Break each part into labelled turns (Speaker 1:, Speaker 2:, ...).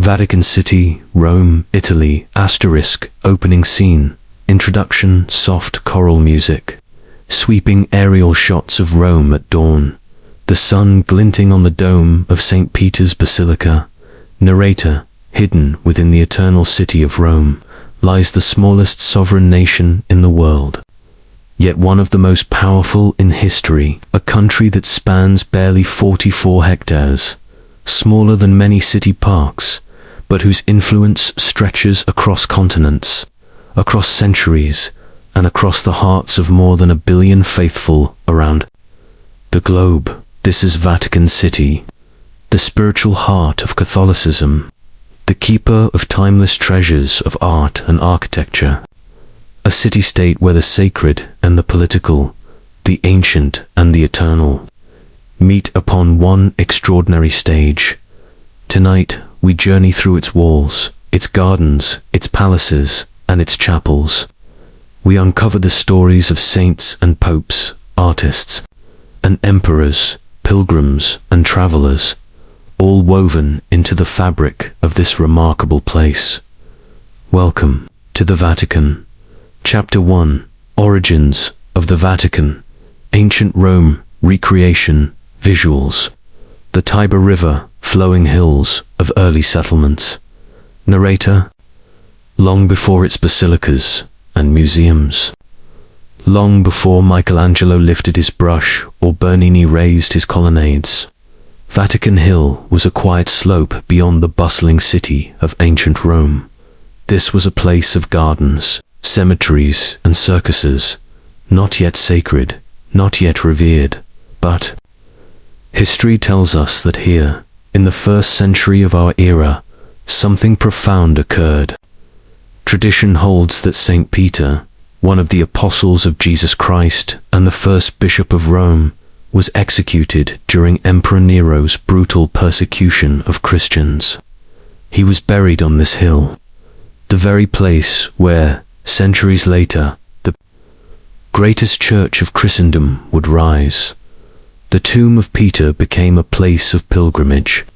Speaker 1: Vatican City, Rome, Italy, *, opening scene, introduction, soft choral music, sweeping aerial shots of Rome at dawn, the sun glinting on the dome of St. Peter's Basilica. Narrator, hidden within the eternal city of Rome, lies the smallest sovereign nation in the world, yet one of the most powerful in history, a country that spans barely 44 hectares, smaller than many city parks, but whose influence stretches across continents, across centuries, and across the hearts of more than 1 billion faithful around the globe. This is Vatican City, the spiritual heart of Catholicism, the keeper of timeless treasures of art and architecture, a city-state where the sacred and the political, the ancient and the eternal, meet upon one extraordinary stage. Tonight, we journey through its walls, its gardens, its palaces, and its chapels. We uncover the stories of saints and popes, artists and emperors, pilgrims and travelers, all woven into the fabric of this remarkable place. Welcome to the Vatican. Chapter 1. Origins of the Vatican. Ancient Rome, recreation, visuals. The Tiber River, flowing hills of early settlements. Narrator. Long before its basilicas and museums. Long before Michelangelo lifted his brush or Bernini raised his colonnades, Vatican Hill was a quiet slope beyond the bustling city of ancient Rome. This was a place of gardens, cemeteries, and circuses, not yet sacred, not yet revered, but history tells us that here, in the 1st century of our era, something profound occurred. Tradition holds that St. Peter, one of the apostles of Jesus Christ and the first bishop of Rome, was executed during Emperor Nero's brutal persecution of Christians. He was buried on this hill, the very place where, centuries later, the greatest church of Christendom would rise. The tomb of Peter became a place of pilgrimage.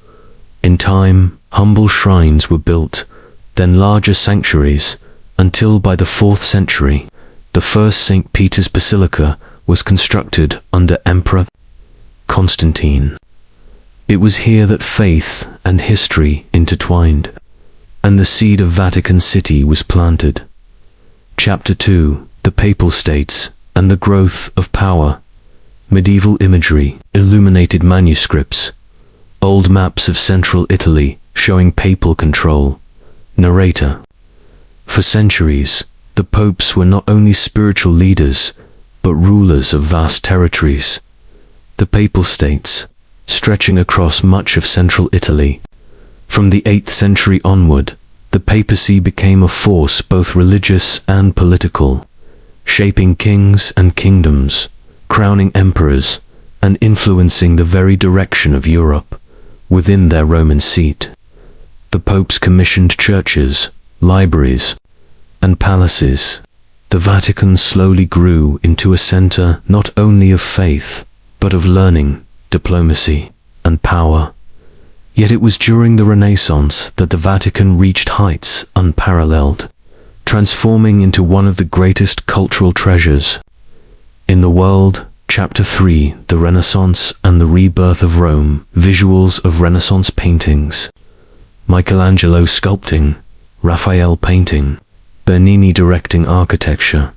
Speaker 1: In time, humble shrines were built, then larger sanctuaries, until by the 4th century, the first St. Peter's Basilica was constructed under Emperor Constantine. It was here that faith and history intertwined, and the seed of Vatican City was planted. Chapter 2. The Papal States and the Growth of Power. Medieval imagery, illuminated manuscripts, old maps of central Italy showing papal control. Narrator. For centuries, the popes were not only spiritual leaders, but rulers of vast territories. The Papal States, stretching across much of central Italy. From the 8th century onward, the papacy became a force both religious and political, shaping kings and kingdoms, crowning emperors, and influencing the very direction of Europe within their Roman seat. The popes commissioned churches, libraries, and palaces. The Vatican slowly grew into a center not only of faith, but of learning, diplomacy, and power. Yet it was during the Renaissance that the Vatican reached heights unparalleled, transforming into one of the greatest cultural treasures in the world. Chapter 3. The Renaissance and the Rebirth of Rome. Visuals of Renaissance paintings. Michelangelo sculpting, Raphael painting, Bernini directing architecture.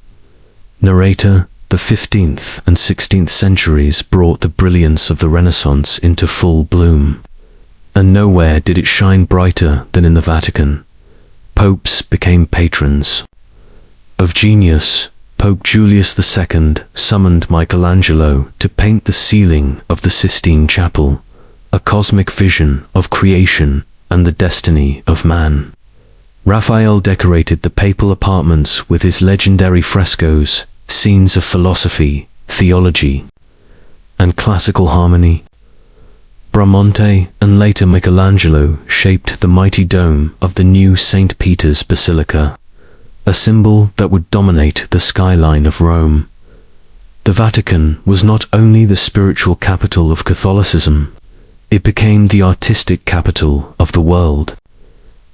Speaker 1: Narrator. The 15th and 16th centuries brought the brilliance of the Renaissance into full bloom, and nowhere did it shine brighter than in the Vatican. Popes became patrons of genius. Pope Julius II summoned Michelangelo to paint the ceiling of the Sistine Chapel, a cosmic vision of creation and the destiny of man. Raphael decorated the papal apartments with his legendary frescoes, scenes of philosophy, theology, and classical harmony. Bramante and later Michelangelo shaped the mighty dome of the new St. Peter's Basilica, a symbol that would dominate the skyline of Rome. The Vatican was not only the spiritual capital of Catholicism, it became the artistic capital of the world.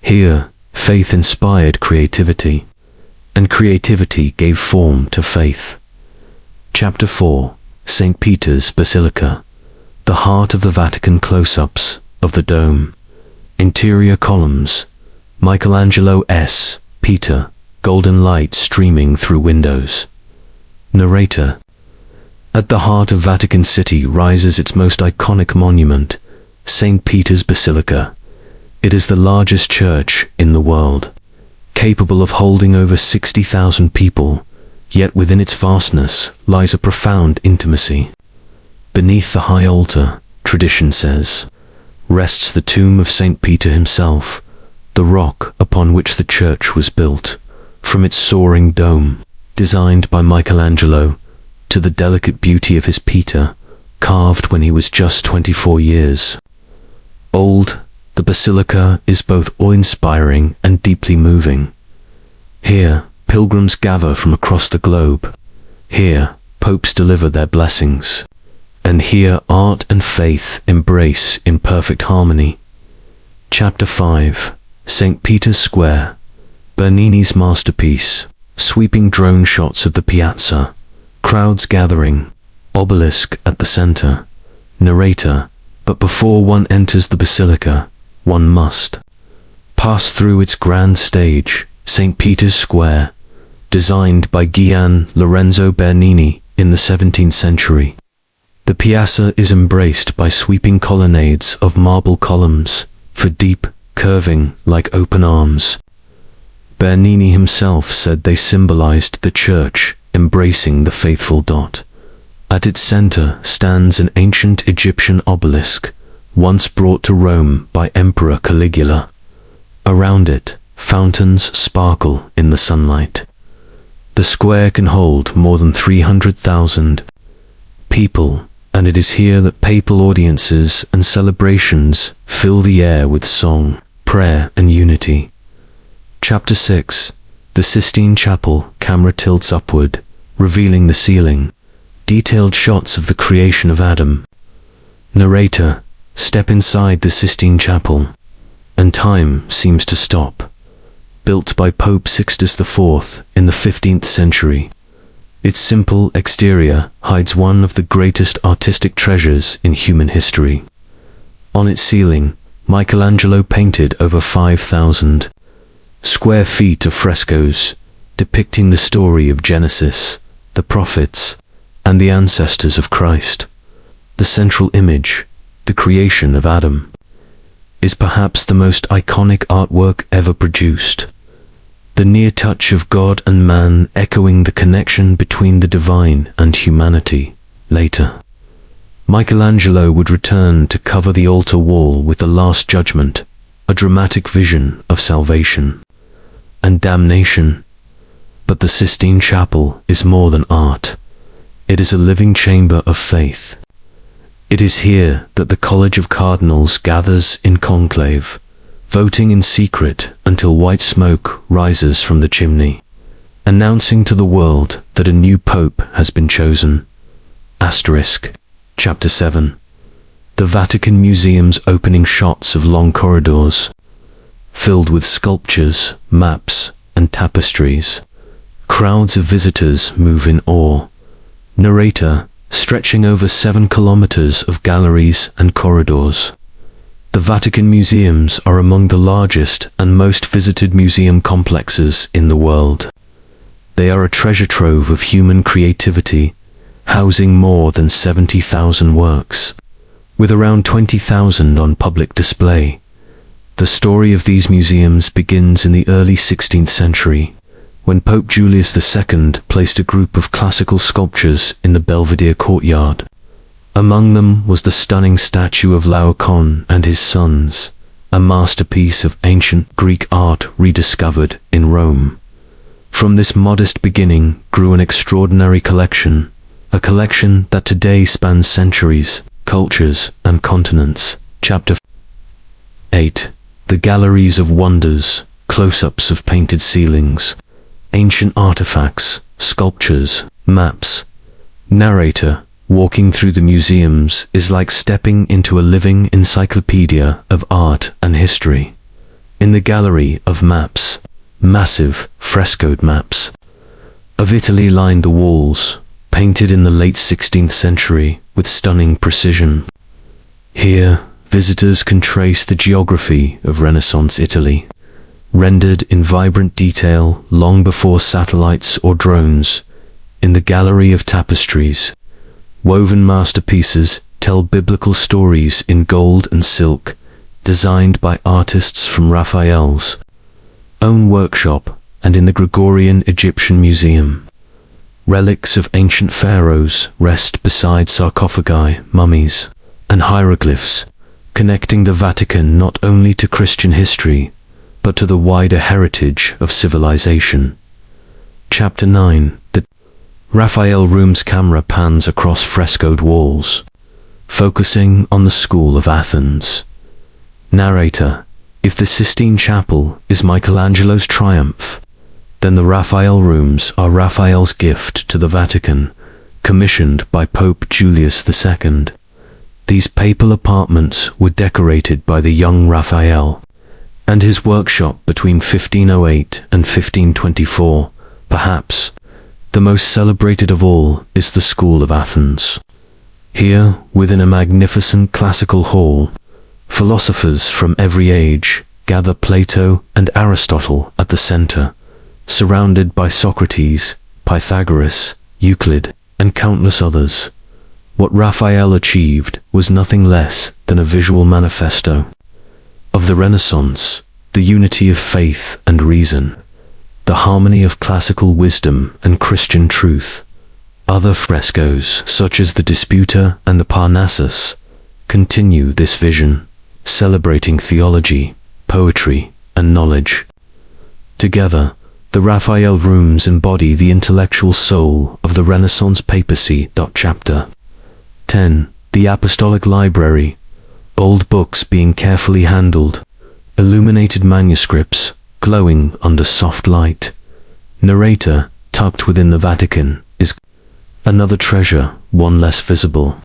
Speaker 1: Here, faith inspired creativity, and creativity gave form to faith. Chapter 4. St. Peter's Basilica. The heart of the Vatican. Close-ups of the dome. Interior columns. Michelangelo S. Peter. Golden light streaming through windows. Narrator. At the heart of Vatican City rises its most iconic monument, St. Peter's Basilica. It is the largest church in the world, capable of holding over 60,000 people, yet within its vastness lies a profound intimacy. Beneath the high altar, tradition says, rests the tomb of St. Peter himself, the rock upon which the church was built. From its soaring dome, designed by Michelangelo, to the delicate beauty of his Peter, carved when he was just 24 years old, the Basilica is both awe-inspiring and deeply moving. Here, pilgrims gather from across the globe. Here, popes deliver their blessings. And here, art and faith embrace in perfect harmony. Chapter 5. St. Peter's Square. Bernini's masterpiece. Sweeping drone shots of the piazza. Crowds gathering. Obelisk at the center. Narrator. But before one enters the Basilica, one must pass through its grand stage, St. Peter's Square, designed by Gian Lorenzo Bernini in the 17th century. The piazza is embraced by sweeping colonnades of marble columns, for deep, curving like open arms. Bernini himself said they symbolized the church embracing the faithful. At its center stands an ancient Egyptian obelisk, once brought to Rome by Emperor Caligula. Around it, fountains sparkle in the sunlight. The square can hold more than 300,000 people, and it is here that papal audiences and celebrations fill the air with song, prayer, and unity. Chapter 6. The Sistine Chapel. Camera tilts upward, revealing the ceiling. Detailed shots of the creation of Adam. Narrator. Step inside the Sistine Chapel, and time seems to stop. Built by Pope Sixtus IV in the 15th century, its simple exterior hides one of the greatest artistic treasures in human history. On its ceiling, Michelangelo painted over 5,000 square feet of frescoes, depicting the story of Genesis, the prophets, and the ancestors of Christ. The central image, the creation of Adam, is perhaps the most iconic artwork ever produced. The near touch of God and man echoing the connection between the divine and humanity. Later, Michelangelo would return to cover the altar wall with the Last Judgment, a dramatic vision of salvation and damnation. But the Sistine Chapel is more than art. It is a living chamber of faith. It is here that the College of Cardinals gathers in conclave, voting in secret until white smoke rises from the chimney, announcing to the world that a new pope has been chosen. Chapter 7. The Vatican Museums. Opening shots of long corridors, filled with sculptures, maps, and tapestries. Crowds of visitors move in awe. Narrator. Stretching over 7 kilometers of galleries and corridors. The Vatican Museums are among the largest and most visited museum complexes in the world. They are a treasure trove of human creativity, housing more than 70,000 works, with around 20,000 on public display. The story of these museums begins in the early 16th century, when Pope Julius II placed a group of classical sculptures in the Belvedere courtyard. Among them was the stunning statue of Laocoon and his sons, a masterpiece of ancient Greek art rediscovered in Rome. From this modest beginning grew an extraordinary collection, a collection that today spans centuries, cultures, and continents. Chapter 8. The Galleries of Wonders. Close-ups of painted ceilings, ancient artifacts, sculptures, maps. Narrator. Walking through the museums is like stepping into a living encyclopedia of art and history. In the gallery of maps, massive frescoed maps of Italy lined the walls, painted in the late 16th century with stunning precision. Here, visitors can trace the geography of Renaissance Italy, rendered in vibrant detail long before satellites or drones. In the gallery of tapestries, woven masterpieces tell biblical stories in gold and silk, designed by artists from Raphael's own workshop. And in the Gregorian Egyptian Museum, relics of ancient pharaohs rest beside sarcophagi, mummies, and hieroglyphs, connecting the Vatican not only to Christian history, but to the wider heritage of civilization. Chapter 9. The Raphael Room's camera pans across frescoed walls, focusing on the school of Athens. Narrator: if the Sistine Chapel is Michelangelo's triumph, then the Raphael Rooms are Raphael's gift to the Vatican, commissioned by Pope Julius II. These papal apartments were decorated by the young Raphael, and his workshop between 1508 and 1524, perhaps the most celebrated of all, is the School of Athens. Here, within a magnificent classical hall, philosophers from every age gather, Plato and Aristotle at the center, surrounded by Socrates, Pythagoras, Euclid, and countless others. What Raphael achieved was nothing less than a visual manifesto of the Renaissance, the unity of faith and reason, the harmony of classical wisdom and Christian truth. Other frescoes, such as the Disputa and the Parnassus, continue this vision, celebrating theology, poetry, and knowledge. Together, the Raphael Rooms embody the intellectual soul of the Renaissance papacy. Chapter 10. The Apostolic Library, old books being carefully handled, illuminated manuscripts glowing under soft light. Narrator: tucked within the Vatican is another treasure, one less visible,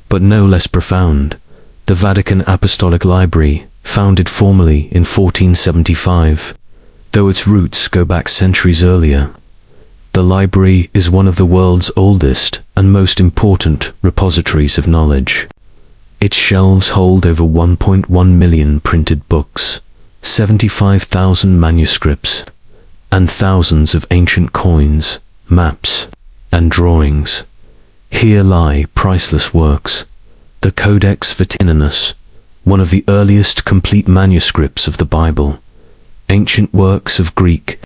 Speaker 1: but no less profound. The Vatican Apostolic Library, founded formally in 1475, though its roots go back centuries earlier. The library is one of the world's oldest and most important repositories of knowledge. Its shelves hold over 1.1 million printed books, 75,000 manuscripts, and thousands of ancient coins, maps, and drawings. Here lie priceless works. The Codex Vaticanus, one of the earliest complete manuscripts of the Bible, ancient works of Greek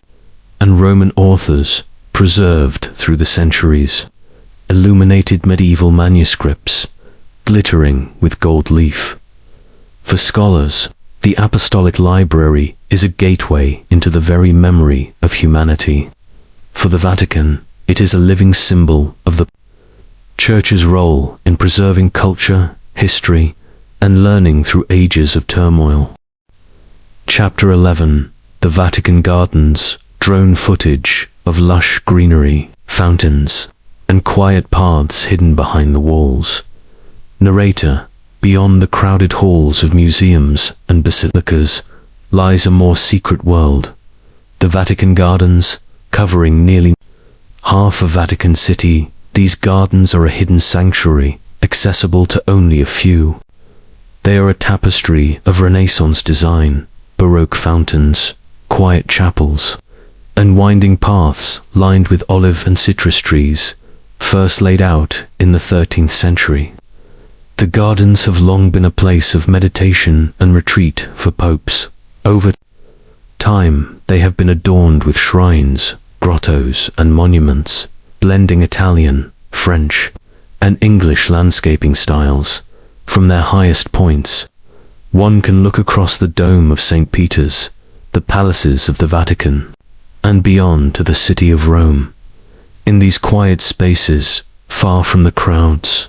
Speaker 1: and Roman authors preserved through the centuries, illuminated medieval manuscripts, glittering with gold leaf. For scholars, the Apostolic Library is a gateway into the very memory of humanity. For the Vatican, it is a living symbol of the Church's role in preserving culture, history, and learning through ages of turmoil. Chapter 11. The Vatican Gardens, drone footage of lush greenery, fountains, and quiet paths hidden behind the walls. Narrator: beyond the crowded halls of museums and basilicas lies a more secret world. The Vatican Gardens, covering nearly half of Vatican City, these gardens are a hidden sanctuary, accessible to only a few. They are a tapestry of Renaissance design, Baroque fountains, quiet chapels, and winding paths lined with olive and citrus trees, first laid out in the 13th century. The gardens have long been a place of meditation and retreat for popes. Over time, they have been adorned with shrines, grottos, and monuments, blending Italian, French, and English landscaping styles. From their highest points, one can look across the dome of St. Peter's, the palaces of the Vatican, and beyond to the city of Rome. In these quiet spaces, far from the crowds,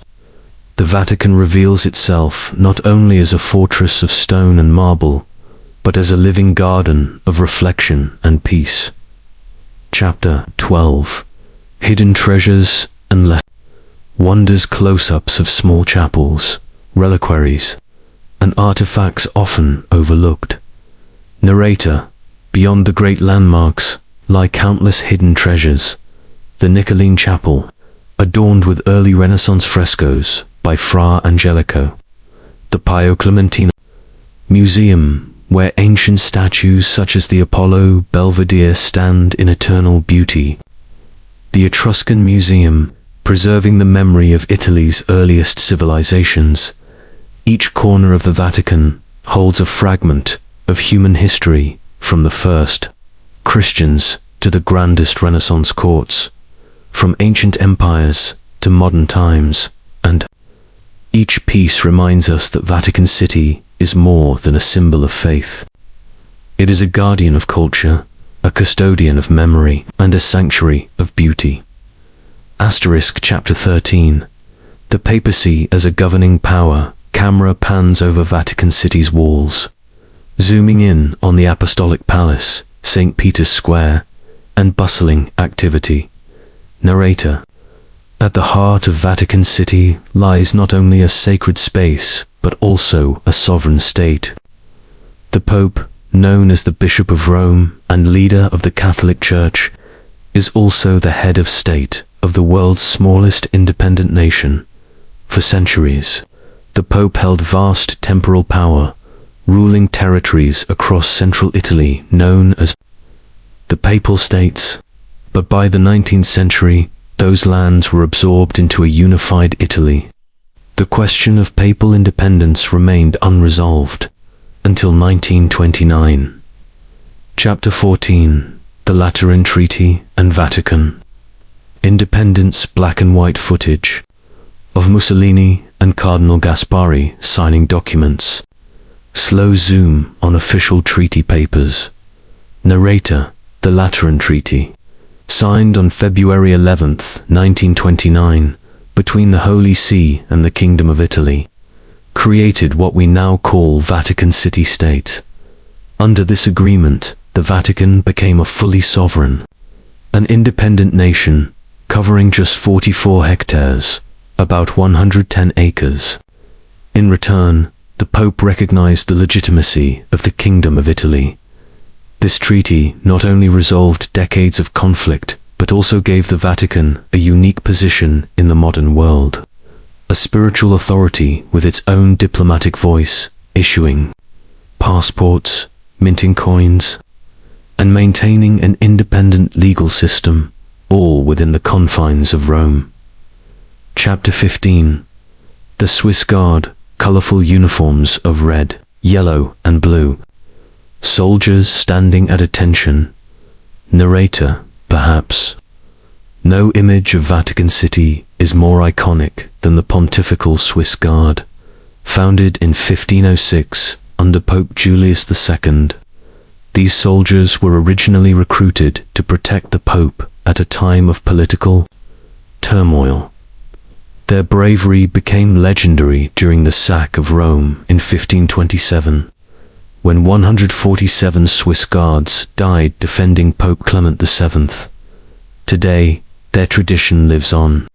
Speaker 1: the Vatican reveals itself not only as a fortress of stone and marble, but as a living garden of reflection and peace. Chapter 12. Hidden treasures and wonders. Close-ups of small chapels, reliquaries, and artifacts often overlooked. Narrator: beyond the great landmarks lie countless hidden treasures. The Niccoline Chapel, adorned with early Renaissance frescoes by Fra Angelico. The Pio Clementino Museum, where ancient statues such as the Apollo Belvedere stand in eternal beauty. The Etruscan Museum, preserving the memory of Italy's earliest civilizations. Each corner of the Vatican holds a fragment of human history, from the first Christians to the grandest Renaissance courts, from ancient empires to modern times, and each piece reminds us that Vatican City is more than a symbol of faith. It is a guardian of culture, a custodian of memory, and a sanctuary of beauty. Asterisk Chapter 13. The papacy as a governing power. Camera pans over Vatican City's walls, zooming in on the Apostolic Palace, St. Peter's Square, and bustling activity. Narrator: at the heart of Vatican City lies not only a sacred space, but also a sovereign state. The Pope, known as the Bishop of Rome and leader of the Catholic Church, is also the head of state of the world's smallest independent nation. For centuries, the Pope held vast temporal power, ruling territories across central Italy known as the Papal States. But by the 19th century, those lands were absorbed into a unified Italy. The question of papal independence remained unresolved until 1929. Chapter 14. The Lateran Treaty and Vatican. Independence black and white footage of Mussolini and Cardinal Gaspari signing documents. Slow zoom on official treaty papers. Narrator: the Lateran Treaty, signed on February 11th, 1929, between the Holy See and the Kingdom of Italy, created what we now call Vatican City State. Under this agreement, the Vatican became a fully sovereign, an independent nation, covering just 44 hectares, about 110 acres. In return, the Pope recognized the legitimacy of the Kingdom of Italy. This treaty not only resolved decades of conflict, but also gave the Vatican a unique position in the modern world. A spiritual authority with its own diplomatic voice, issuing passports, minting coins, and maintaining an independent legal system, all within the confines of Rome. Chapter 15. The Swiss Guard, colorful uniforms of red, yellow, and blue. Soldiers standing at attention. Narrator: perhaps no image of Vatican City is more iconic than the Pontifical Swiss Guard, founded in 1506 under Pope Julius II. These soldiers were originally recruited to protect the Pope at a time of political turmoil. Their bravery became legendary during the sack of Rome in 1527, when 147 Swiss guards died defending Pope Clement VII. Today, their tradition lives on,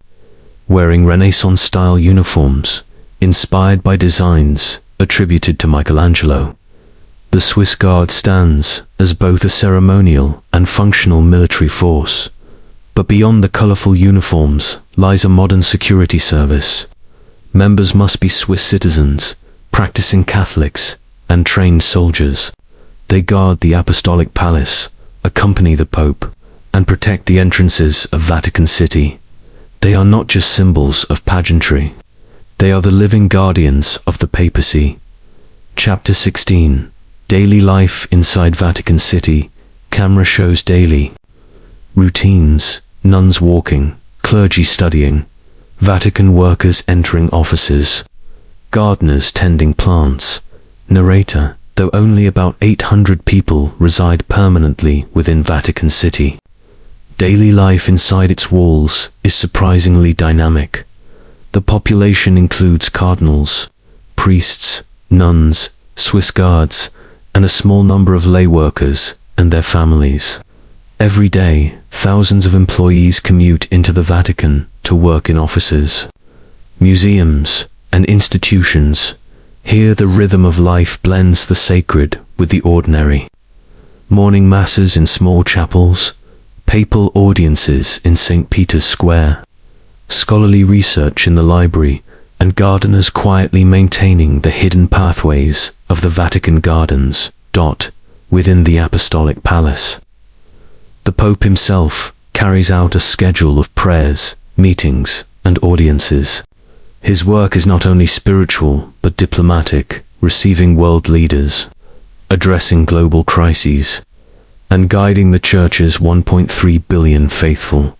Speaker 1: wearing Renaissance-style uniforms, inspired by designs attributed to Michelangelo. The Swiss Guard stands as both a ceremonial and functional military force. But beyond the colorful uniforms lies a modern security service. Members must be Swiss citizens, practicing Catholics, and trained soldiers. They guard the Apostolic Palace, accompany the Pope, and protect the entrances of Vatican City. They are not just symbols of pageantry. They are the living guardians of the papacy. Chapter 16. Daily life inside Vatican City. Camera shows daily routines: nuns walking, clergy studying, Vatican workers entering offices, gardeners tending plants. Narrator: though only about 800 people reside permanently within Vatican City, daily life inside its walls is surprisingly dynamic. The population includes cardinals, priests, nuns, Swiss guards, and a small number of lay workers and their families. Every day, thousands of employees commute into the Vatican to work in offices, museums, and institutions. Here the rhythm of life blends the sacred with the ordinary. morning masses in small chapels, papal audiences in St. Peter's Square, scholarly research in the library, and gardeners quietly maintaining the hidden pathways of the Vatican gardens, within the Apostolic Palace. The Pope himself carries out a schedule of prayers, meetings, and audiences. His work is not only spiritual but diplomatic, receiving world leaders, addressing global crises, and guiding the Church's 1.3 billion faithful.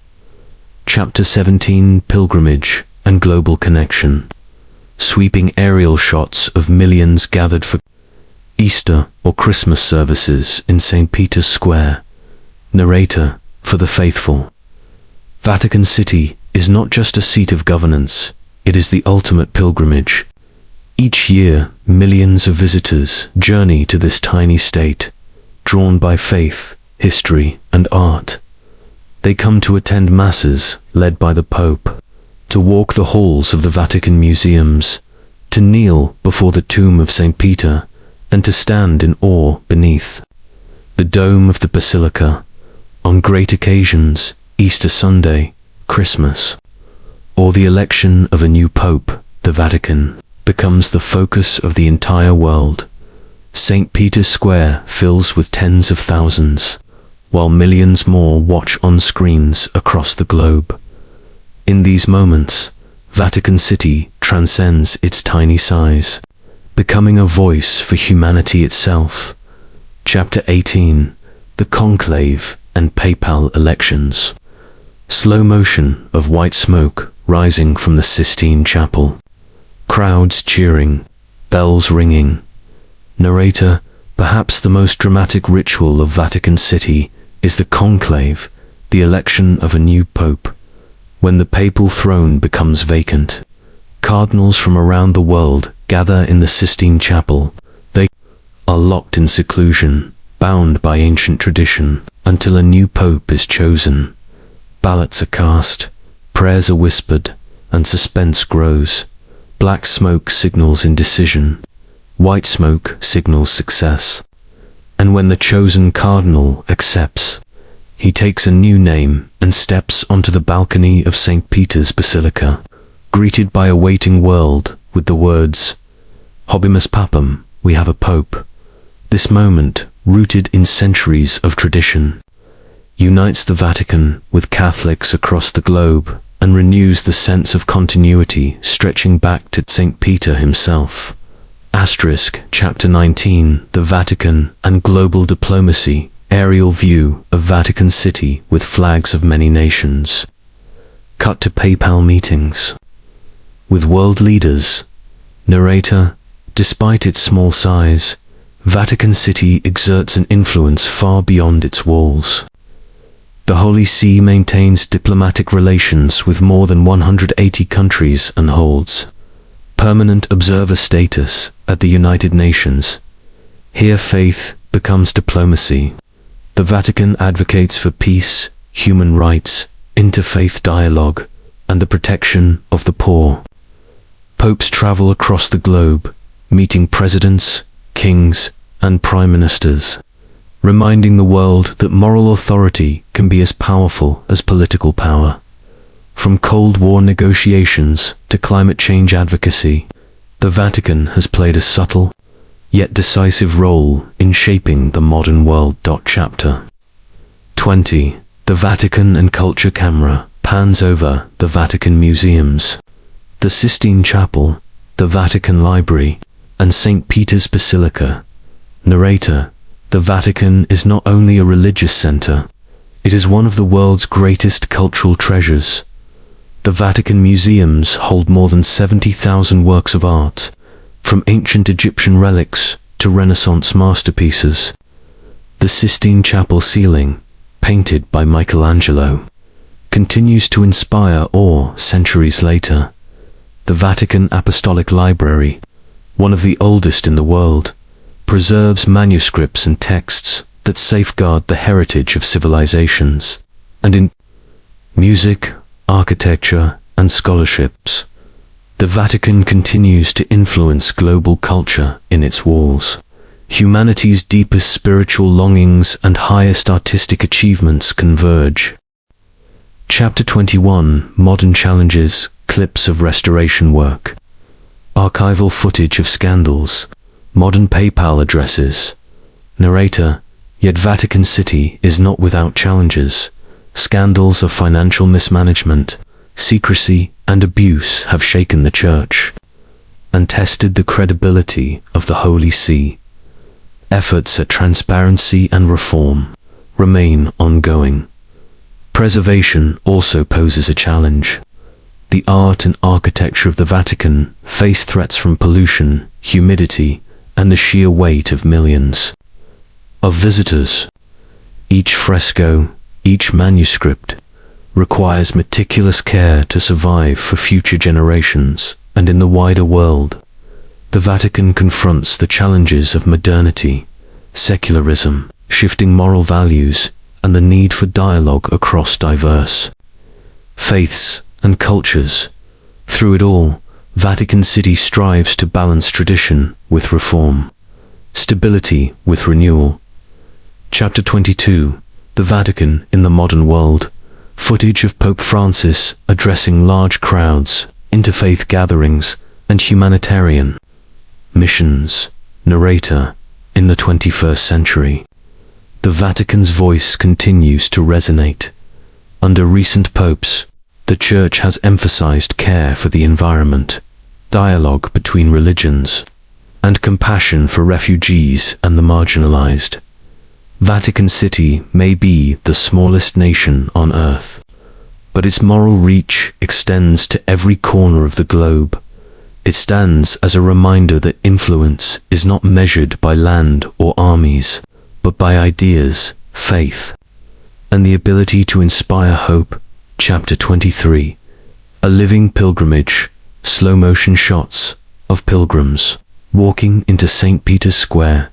Speaker 1: Chapter 17: Pilgrimage and Global Connection. Sweeping aerial shots of millions gathered for Easter or Christmas services in St. Peter's Square. Narrator: for the faithful. Vatican City is not just a seat of governance, it is the ultimate pilgrimage. Each year, millions of visitors journey to this tiny state, drawn by faith, history, and art. They come to attend masses led by the Pope, to walk the halls of the Vatican Museums, to kneel before the tomb of St. Peter, and to stand in awe beneath the dome of the Basilica, on great occasions, Easter Sunday, Christmas, or the election of a new Pope. The Vatican becomes the focus of the entire world. St. Peter's Square fills with tens of thousands, while millions more watch on screens across the globe. In these moments, Vatican City transcends its tiny size, becoming a voice for humanity itself. Chapter 18: The Conclave and Papal Elections. Slow motion of white smoke rising from the Sistine Chapel. Crowds cheering, bells ringing. Narrator: perhaps the most dramatic ritual of Vatican City is the conclave, the election of a new pope. When the papal throne becomes vacant, cardinals from around the world gather in the Sistine Chapel. They are locked in seclusion, bound by ancient tradition, until a new pope is chosen. Ballots are cast, prayers are whispered, and suspense grows. Black smoke signals indecision. White smoke signals success. And when the chosen cardinal accepts, he takes a new name and steps onto the balcony of St. Peter's Basilica, greeted by a waiting world with the words, "Habemus Papam, we have a pope." This moment, rooted in centuries of tradition, unites the Vatican with Catholics across the globe and renews the sense of continuity stretching back to St. Peter himself. Chapter 19: The Vatican and Global Diplomacy. Aerial view of Vatican City with flags of many nations. Cut to papal meetings with world leaders. Narrator: despite its small size, Vatican City exerts an influence far beyond its walls. The Holy See maintains diplomatic relations with more than 180 countries and holds permanent observer status at the United Nations. Here faith becomes diplomacy. The Vatican advocates for peace, human rights, interfaith dialogue, and the protection of the poor. Popes travel across the globe, meeting presidents, kings, and prime ministers, reminding the world that moral authority can be as powerful as political power. From Cold War negotiations to climate change advocacy, the Vatican has played a subtle, yet decisive role in shaping the modern world. Chapter 20: The Vatican and Culture. Camera pans over the Vatican Museums, the Sistine Chapel, the Vatican Library, and St. Peter's Basilica. Narrator: the Vatican is not only a religious center, it is one of the world's greatest cultural treasures. The Vatican Museums hold more than 70,000 works of art, from ancient Egyptian relics to Renaissance masterpieces. The Sistine Chapel ceiling, painted by Michelangelo, continues to inspire awe centuries later. The Vatican Apostolic Library, one of the oldest in the world, preserves manuscripts and texts that safeguard the heritage of civilizations. And in music, architecture, and scholarships, the Vatican continues to influence global culture in its walls. humanity's deepest spiritual longings and highest artistic achievements converge. Chapter 21: Modern Challenges, Clips of Restoration Work. Archival footage of scandals, modern PayPal addresses. Narrator: Yet Vatican City is not without challenges. Scandals of financial mismanagement, secrecy, and abuse have shaken the Church and tested the credibility of the Holy See. Efforts at transparency and reform remain ongoing. Preservation also poses a challenge. The art and architecture of the Vatican face threats from pollution, humidity, and the sheer weight of millions of visitors. Each fresco, each manuscript, requires meticulous care to survive for future generations, and in the wider world, the Vatican confronts the challenges of modernity, secularism, shifting moral values, and the need for dialogue across diverse faiths and cultures. Through it all, Vatican City strives to balance tradition with reform, stability with renewal. Chapter 22: The Vatican in the Modern World. Footage of Pope Francis addressing large crowds, interfaith gatherings, and humanitarian missions. Narrator: In the 21st century, the Vatican's voice continues to resonate. Under recent popes, the Church has emphasized care for the environment, dialogue between religions, and compassion for refugees and the marginalized. Vatican City may be the smallest nation on earth, but its moral reach extends to every corner of the globe. It stands as a reminder that influence is not measured by land or armies, but by ideas, faith, and the ability to inspire hope. Chapter 23: A living pilgrimage. Slow-motion shots of pilgrims walking into St. Peter's Square,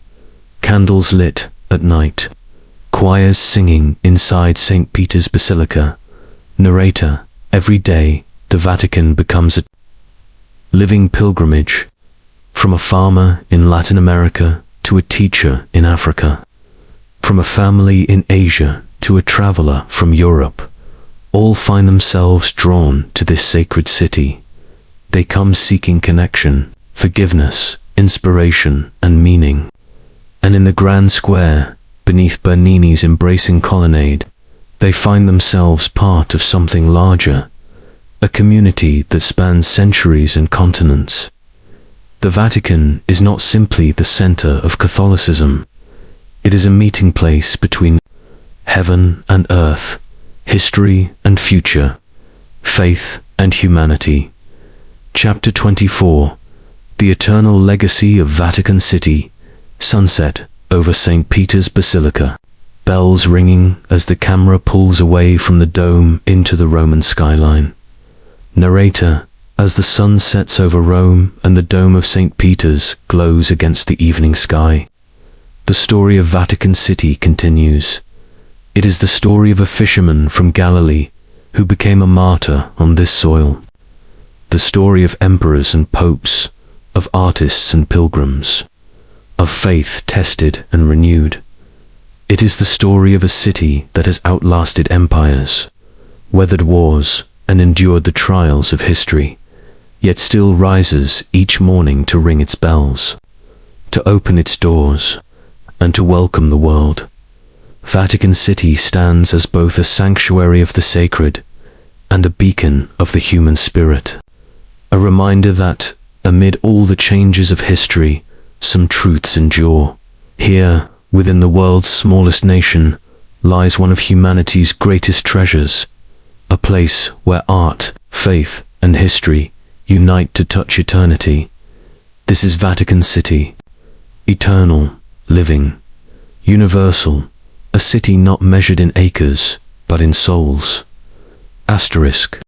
Speaker 1: candles lit at night, choirs singing inside St. Peter's Basilica. Narrator: Every day, the Vatican becomes a living pilgrimage, from a farmer in Latin America to a teacher in Africa, from a family in Asia to a traveler from Europe. All find themselves drawn to this sacred city. They come seeking connection, forgiveness, inspiration, and meaning. And in the grand square, beneath Bernini's embracing colonnade, they find themselves part of something larger, a community that spans centuries and continents. The Vatican is not simply the center of Catholicism. It is a meeting place between heaven and earth, history and future, faith and humanity. Chapter 24: The Eternal Legacy of Vatican City. Sunset over St. Peter's Basilica. Bells ringing as the camera pulls away from the dome into the Roman skyline. Narrator: As the sun sets over Rome and the dome of St. Peter's glows against the evening sky, the story of Vatican City continues. It is the story of a fisherman from Galilee who became a martyr on this soil. The story of emperors and popes, of artists and pilgrims, of faith tested and renewed. It is the story of a city that has outlasted empires, weathered wars, and endured the trials of history, yet still rises each morning to ring its bells, to open its doors, and to welcome the world. Vatican City stands as both a sanctuary of the sacred and a beacon of the human spirit, a reminder that, amid all the changes of history, some truths endure. Here, within the world's smallest nation, lies one of humanity's greatest treasures, a place where art, faith, and history unite to touch eternity. This is Vatican City, eternal, living, universal, a city not measured in acres, but in souls. Asterisk.